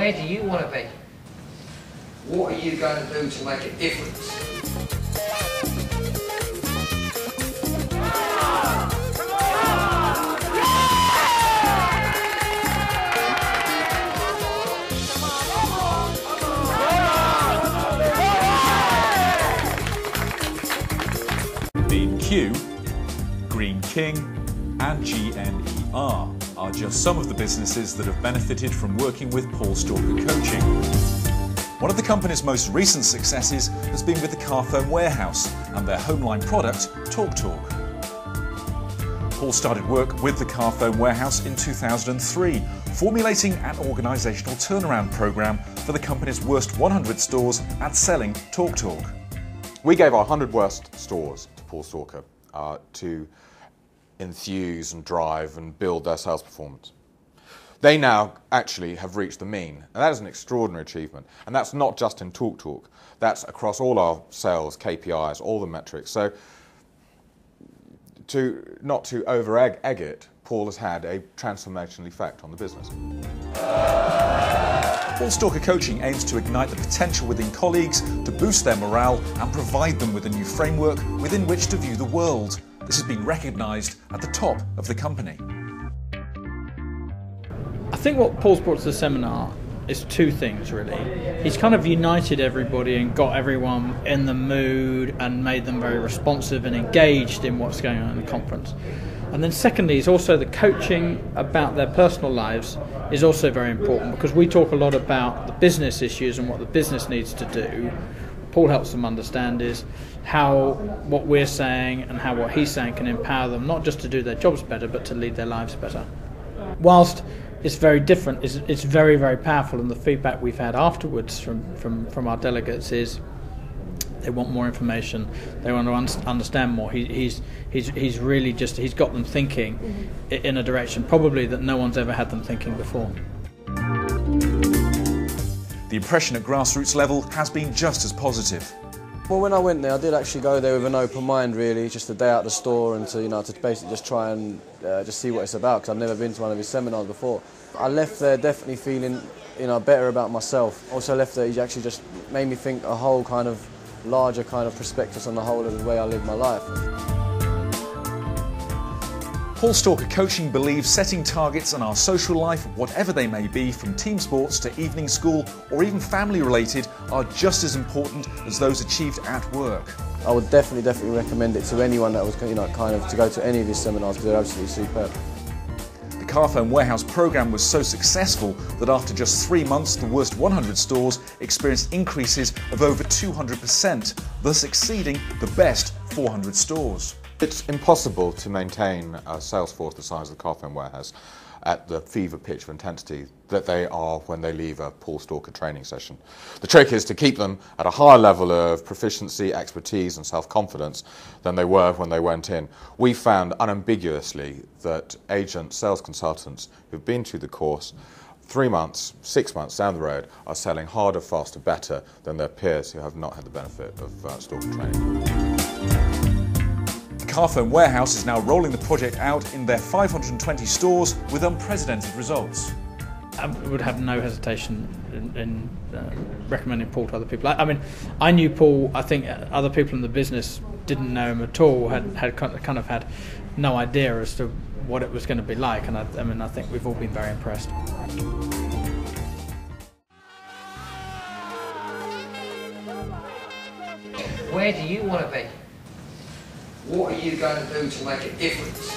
Where do you want to be? What are you going to do to make a difference? B&Q, Green King and GNER are just some of the businesses that have benefited from working with Paul Stalker Coaching. One of the company's most recent successes has been with the Carphone Warehouse and their homeline product, TalkTalk. Paul started work with the Carphone Warehouse in 2003, formulating an organisational turnaround programme for the company's worst 100 stores at selling TalkTalk. We gave our 100 worst stores to Paul Stalker to enthuse and drive and build their sales performance. They now actually have reached the mean, and that is an extraordinary achievement. And that's not just in TalkTalk, that's across all our sales, KPIs, all the metrics. So not to over-egg it, Paul has had a transformational effect on the business. Paul Stalker Coaching aims to ignite the potential within colleagues, to boost their morale and provide them with a new framework within which to view the world. This has been recognised at the top of the company. I think what Paul's brought to the seminar is two things, really. He's kind of united everybody and got everyone in the mood and made them very responsive and engaged in what's going on in the conference. And then secondly, is also the coaching about their personal lives is also very important, because we talk a lot about the business issues and what the business needs to do. Paul helps them understand is how what we're saying and how what he's saying can empower them, not just to do their jobs better, but to lead their lives better. Whilst it's very different, it's very, very powerful, and the feedback we've had afterwards from our delegates is they want more information, they want to understand more. He's really just, he's got them thinking in a direction probably that no one's ever had them thinking before. The impression at grassroots level has been just as positive. Well, when I went there, I did actually go there with an open mind, really, just a day out of the store and to basically just try and just see what it's about, because I've never been to one of his seminars before. I left there definitely feeling, better about myself. Also left there, he actually just made me think a whole kind of larger kind of prospectus on the whole of the way I live my life. Paul Stalker Coaching believes setting targets on our social life, whatever they may be, from team sports to evening school or even family related, are just as important as those achieved at work. I would definitely recommend it to anyone that was kind of to go to any of his seminars, because they're absolutely superb. The Carphone Warehouse programme was so successful that after just 3 months, the worst 100 stores experienced increases of over 200%, thus exceeding the best 400 stores. It's impossible to maintain a sales force the size of the Carphone Warehouse at the fever pitch of intensity that they are when they leave a Paul Stalker training session. The trick is to keep them at a higher level of proficiency, expertise and self-confidence than they were when they went in. We found unambiguously that agents, sales consultants who've been through the course 3 months, 6 months down the road are selling harder, faster, better than their peers who have not had the benefit of Stalker training. Carphone Warehouse is now rolling the project out in their 520 stores with unprecedented results. I would have no hesitation in recommending Paul to other people. I mean, I knew Paul. I think other people in the business didn't know him at all, had kind of had no idea as to what it was going to be like, and I think we've all been very impressed. Where do you want to be? What are you going to do to make a difference?